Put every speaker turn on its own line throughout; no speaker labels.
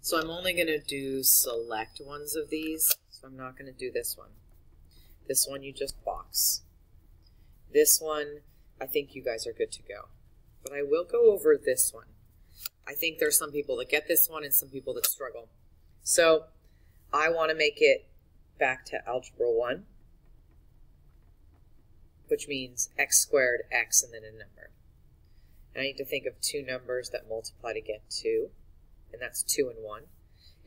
So I'm only going to do select ones of these. So I'm not going to do this one. This one you just box. This one, I think you guys are good to go. But I will go over this one. I think there's some people that get this one and some people that struggle. So I want to make it back to algebra 1, which means x squared, x, and then a number. And I need to think of two numbers that multiply to get 2, and that's 2 and 1.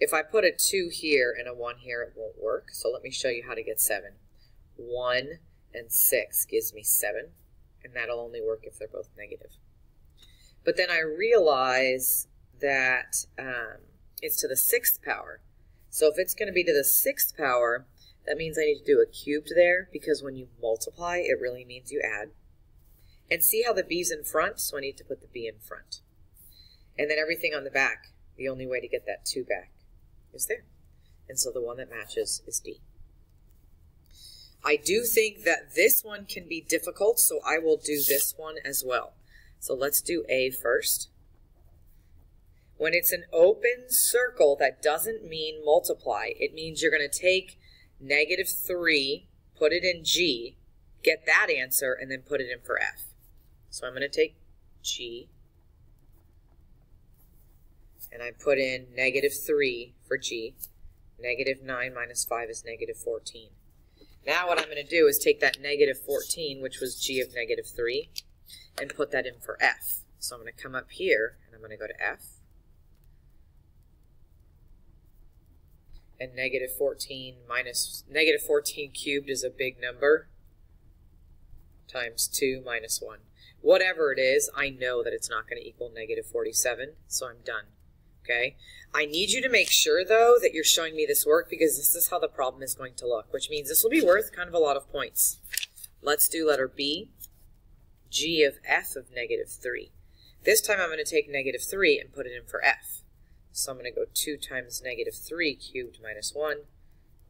If I put a 2 here and a 1 here, it won't work. So let me show you how to get 7. 1 and 6 gives me 7, and that'll only work if they're both negative. But then I realize that it's to the 6th power. So if it's going to be to the 6th power, that means I need to do a cubed there, because when you multiply, it really means you add. And see how the b's in front? So I need to put the b in front. And then everything on the back, the only way to get that 2 back is there. And so the one that matches is D. I do think that this one can be difficult, so I will do this one as well. So let's do A first. When it's an open circle, that doesn't mean multiply. It means you're going to take -3, put it in G, get that answer, and then put it in for F. So I'm going to take G, and I put in -3 for G. -9 minus 5 is -14. Now what I'm going to do is take that -14, which was G of -3, and put that in for F. So I'm going to come up here, and I'm going to go to F. And -14 cubed is a big number, times 2 minus 1. Whatever it is, I know that it's not going to equal -47, so I'm done. Okay? I need you to make sure, though, that you're showing me this work, because this is how the problem is going to look, which means this will be worth kind of a lot of points. Let's do letter B, G of F of -3. This time I'm going to take -3 and put it in for F. So I'm going to go 2 times -3 cubed minus 1.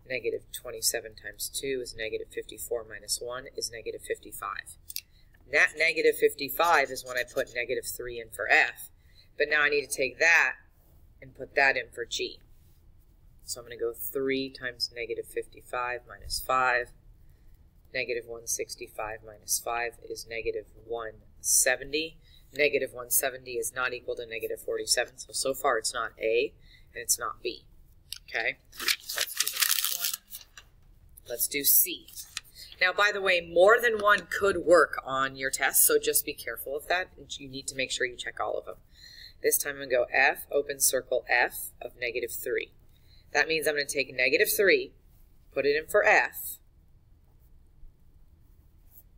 -27 times 2 is -54 minus 1 is -55. That -55 is when I put -3 in for F. But now I need to take that and put that in for G. So I'm going to go 3 times -55 minus 5. -165 minus 5 is -170. -170 is not equal to -47. So far it's not A and it's not B. Okay? Let's do the next one. Let's do C. Now, by the way, more than one could work on your test, so just be careful of that. You need to make sure you check all of them. This time I'm going to go F, open circle F of -3. That means I'm going to take -3, put it in for F,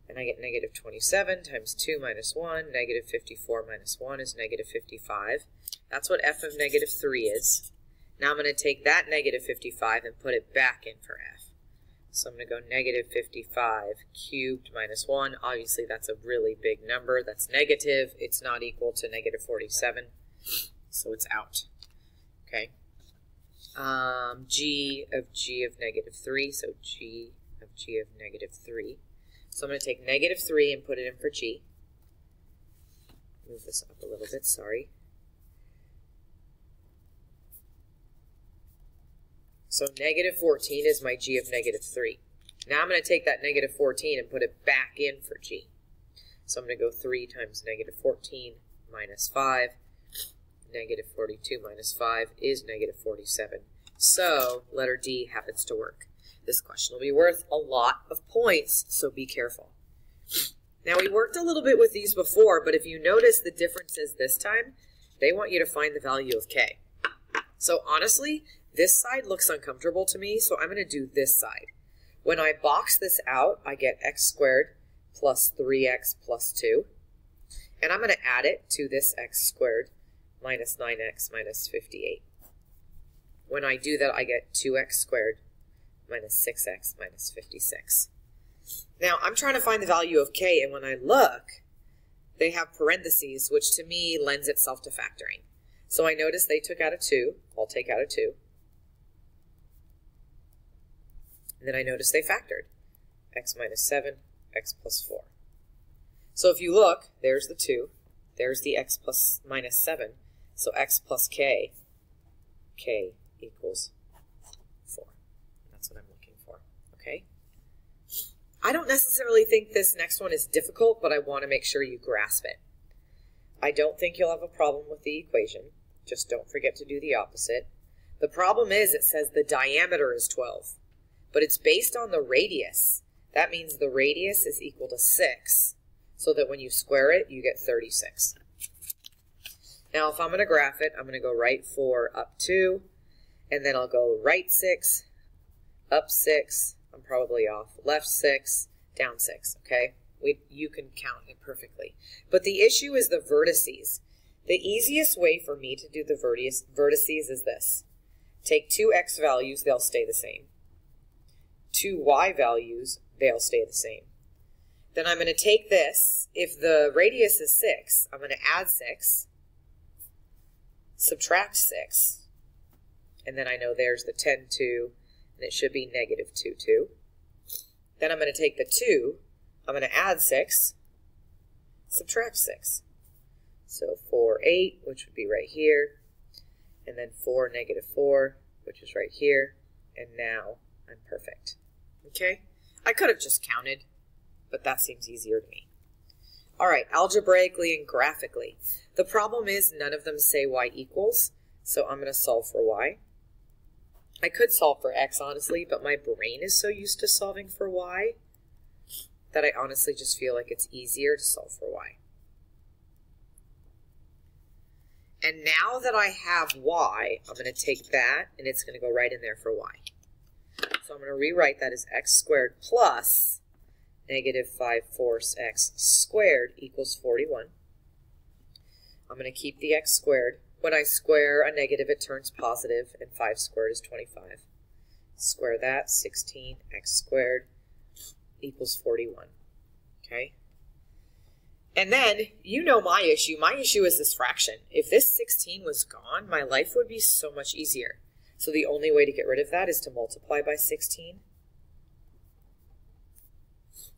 and I get -27 times 2 minus 1, -54 minus 1 is -55. That's what F of -3 is. Now I'm going to take that -55 and put it back in for F. So I'm going to go -55 cubed minus 1. Obviously, that's a really big number. That's negative. It's not equal to -47, so it's out. Okay. G of -3, so G of -3. So I'm going to take -3 and put it in for G. Move this up a little bit, sorry. So -14 is my G of -3. Now I'm going to take that -14 and put it back in for G. So I'm going to go 3 times -14 minus 5. -42 minus 5 is -47. So letter D happens to work. This question will be worth a lot of points, so be careful. Now we worked a little bit with these before, but if you notice the differences this time, they want you to find the value of K. So honestly, this side looks uncomfortable to me, so I'm going to do this side. When I box this out, I get x squared plus 3x plus 2. And I'm going to add it to this x squared minus 9x minus 58. When I do that, I get 2x squared minus 6x minus 56. Now, I'm trying to find the value of K, and when I look, they have parentheses, which to me lends itself to factoring. So I notice they took out a 2. I'll take out a 2. And then I notice they factored x minus 7, x plus 4. So if you look, there's the 2, there's the x plus minus 7, so x plus k k equals 4. That's what I'm looking for, okay? I don't necessarily think this next one is difficult, but I want to make sure you grasp it. I don't think you'll have a problem with the equation. Just don't forget to do the opposite. The problem is it says the diameter is 12, but it's based on the radius. That means the radius is equal to 6, so that when you square it, you get 36. Now, if I'm going to graph it, I'm going to go right 4, up 2, and then I'll go right 6, up 6, I'm probably off, left 6, down 6, okay? You can count it perfectly. But the issue is the vertices. The easiest way for me to do the vertices is this. Take 2 x values, they'll stay the same. 2 y values, they'll stay the same. Then I'm going to take this. If the radius is 6, I'm going to add 6, subtract 6, and then I know there's the 10, 2, and it should be negative 2, 2. Then I'm going to take the 2, I'm going to add 6, subtract 6. So 4, 8, which would be right here, and then 4, negative 4, which is right here, and now I'm perfect. Okay? I could have just counted, but that seems easier to me. All right, algebraically and graphically. The problem is none of them say y equals, so I'm going to solve for y. I could solve for x, honestly, but my brain is so used to solving for y that I honestly just feel like it's easier to solve for y. And now that I have y, I'm going to take that, and it's going to go right in there for y. So I'm going to rewrite that as x squared plus negative 5/4 x squared equals 41. I'm going to keep the x squared. When I square a negative, it turns positive, and 5 squared is 25. Square that, 16 x squared equals 41. Okay? And then, you know my issue. My issue is this fraction. If this 16 was gone, my life would be so much easier. So the only way to get rid of that is to multiply by 16.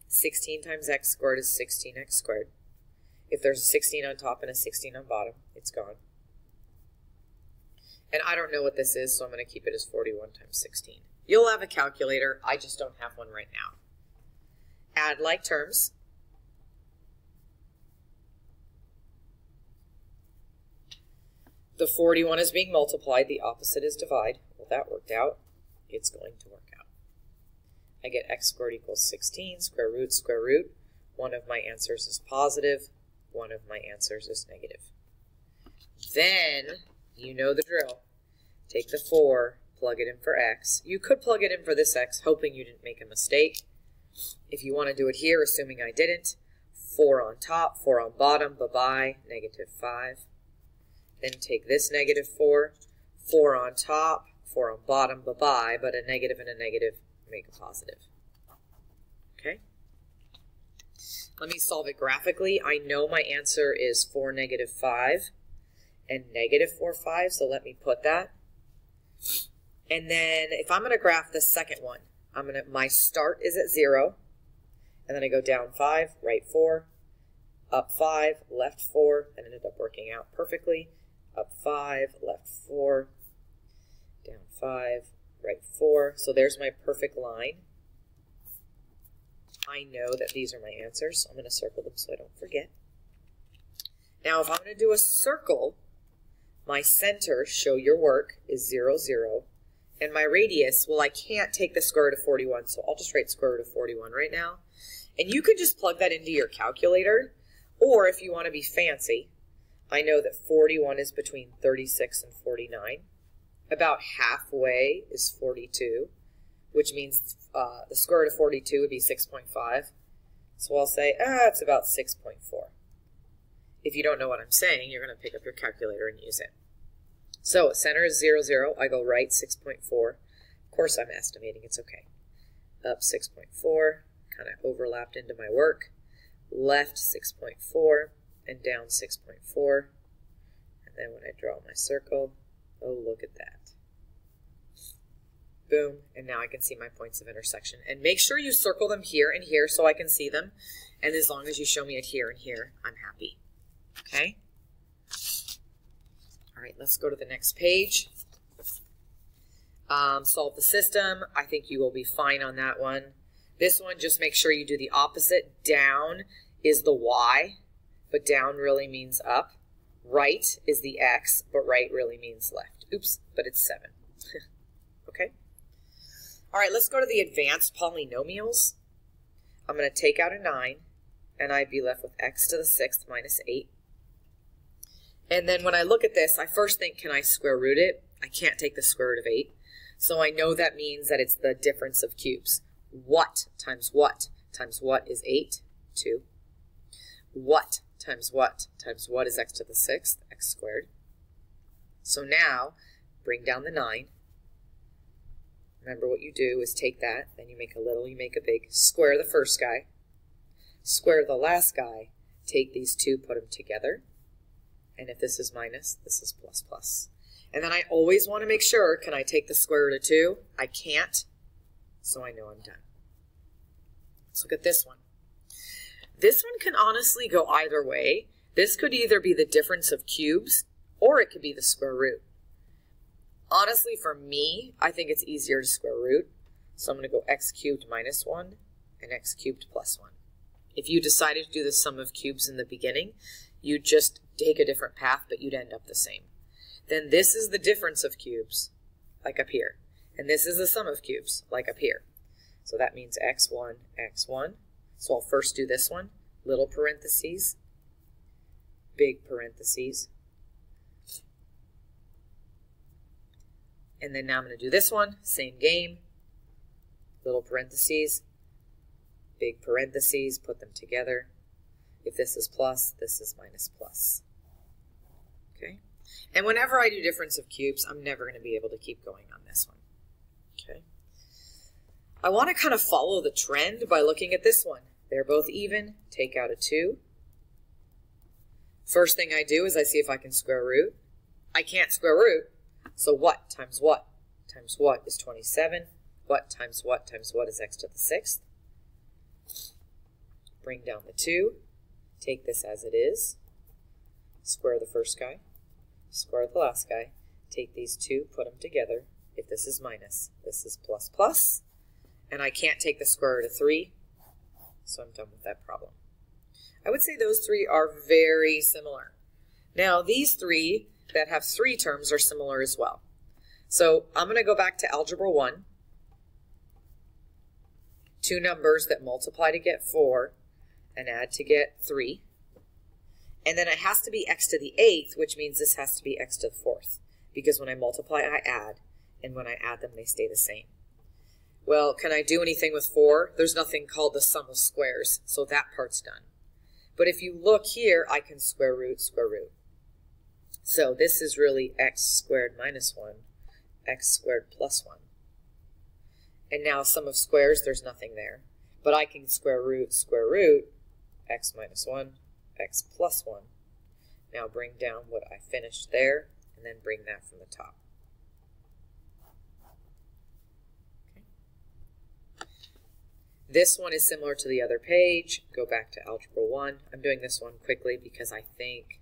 16 times x squared is 16x squared. If there's a 16 on top and a 16 on bottom, it's gone. And I don't know what this is, so I'm going to keep it as 41 times 16. You'll have a calculator. I just don't have one right now. Add like terms. The 41 is being multiplied. The opposite is divide. Well, that worked out. It's going to work out. I get x squared equals 16, square root, square root. One of my answers is positive. One of my answers is negative. Then, you know the drill. Take the 4, plug it in for x. You could plug it in for this x, hoping you didn't make a mistake. If you want to do it here, assuming I didn't, 4 on top, 4 on bottom, bye-bye, negative 5. Then take this negative 4, 4 on top, 4 on bottom, bye-bye, but a negative and a negative make a positive. Okay? Let me solve it graphically. I know my answer is 4, negative 5, and negative 4, 5, so let me put that. And then if I'm going to graph the second one, my start is at 0, and then I go down 5, right 4, up 5, left 4, and it ended up working out perfectly. Up 5, left 4, down 5, right 4. So there's my perfect line. I know that these are my answers, so I'm going to circle them so I don't forget. Now, if I'm going to do a circle, my center, show your work, is 0, 0. And my radius, well, I can't take the square root of 41, so I'll just write square root of 41 right now. And you can just plug that into your calculator, or if you want to be fancy, I know that 41 is between 36 and 49. About halfway is 42, which means the square root of 42 would be 6.5. So I'll say, it's about 6.4. If you don't know what I'm saying, you're going to pick up your calculator and use it. So center is 0, 0. I go right 6.4. Of course I'm estimating. It's okay. Up 6.4. Kind of overlapped into my work. Left 6.4. And down 6.4. And then when I draw my circle, oh, look at that. Boom. And now I can see my points of intersection. And make sure you circle them here and here so I can see them. And as long as you show me it here and here, I'm happy. Okay? All right, let's go to the next page. Solve the system. I think you will be fine on that one. This one, just make sure you do the opposite. Down is the y, but down really means up. Right is the x, but right really means left. Oops, but it's 7. Okay? All right, let's go to the advanced polynomials. I'm going to take out a 9, and I'd be left with x to the 6th minus 8. And then when I look at this, I first think, can I square root it? I can't take the square root of 8. So I know that means that it's the difference of cubes. What times what times what is 8? 2. What times what times what is x to the 6th? X squared. So now, bring down the 9. Remember what you do is take that, then you make a little, you make a big. Square the first guy. Square the last guy. Take these two, put them together. And if this is minus, this is plus plus. And then I always want to make sure, can I take the square root of 2? I can't, so I know I'm done. Let's look at this one. This one can honestly go either way. This could either be the difference of cubes, or it could be the square root. Honestly, for me, I think it's easier to square root. So I'm going to go x cubed minus 1 and x cubed plus 1. If you decided to do the sum of cubes in the beginning, you'd just take a different path, but you'd end up the same. Then this is the difference of cubes, like up here. And this is the sum of cubes, like up here. So that means x1, x1. So I'll first do this one, little parentheses, big parentheses. And then now I'm going to do this one, same game, little parentheses, big parentheses, put them together. If this is plus, this is minus plus. Okay? And whenever I do difference of cubes, I'm never going to be able to keep going on this one. Okay? I want to kind of follow the trend by looking at this one. They're both even. Take out a 2. First thing I do is I see if I can square root. I can't square root. So what times what times what is 27? What times what is x to the 6th? Bring down the 2. Take this as it is. Square the first guy. Square the last guy. Take these two, put them together. If this is minus, this is plus plus. And I can't take the square root of 3, so I'm done with that problem. I would say those three are very similar. Now, these three that have 3 terms are similar as well. So I'm going to go back to Algebra 1. 2 numbers that multiply to get 4 and add to get 3. And then it has to be x to the 8th, which means this has to be x to the 4th. Because when I multiply, I add. And when I add them, they stay the same. Well, can I do anything with 4? There's nothing called the sum of squares, so that part's done. But if you look here, I can square root, square root. So this is really x squared minus 1, x squared plus 1. And now sum of squares, there's nothing there. But I can square root, x minus 1, x plus 1. Now bring down what I finished there, and then bring that from the top. Okay. This one is similar to the other page. Go back to Algebra 1. I'm doing this one quickly because I think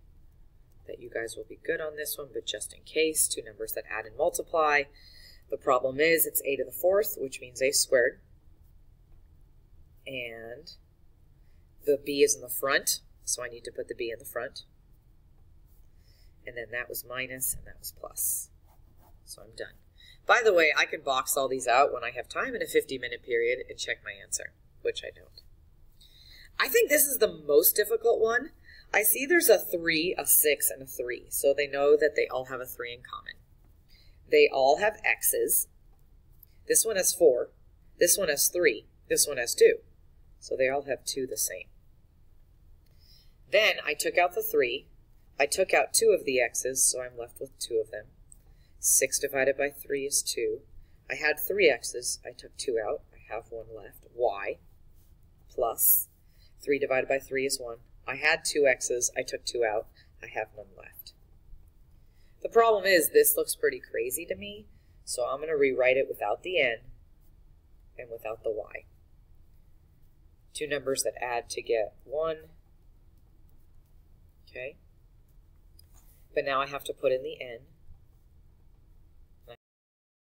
that you guys will be good on this one, but just in case, 2 numbers that add and multiply. The problem is it's a to the 4th, which means a squared. And the b is in the front, so I need to put the b in the front. And then that was minus, and that was plus. So I'm done. By the way, I can box all these out when I have time in a 50-minute period and check my answer, which I don't. I think this is the most difficult one. I see there's a 3, a 6, and a 3, so they know that they all have a 3 in common. They all have x's. This one has 4, this one has 3, this one has 2. So they all have 2 the same. Then I took out the 3, I took out 2 of the x's, so I'm left with 2 of them. 6 divided by 3 is 2. I had 3 x's, I took 2 out, I have 1 left, y, plus 3 divided by 3 is 1. I had 2 x's, I took 2 out, I have none left. The problem is this looks pretty crazy to me, so I'm going to rewrite it without the n and without the y. 2 numbers that add to get 1. Okay. But now I have to put in the n.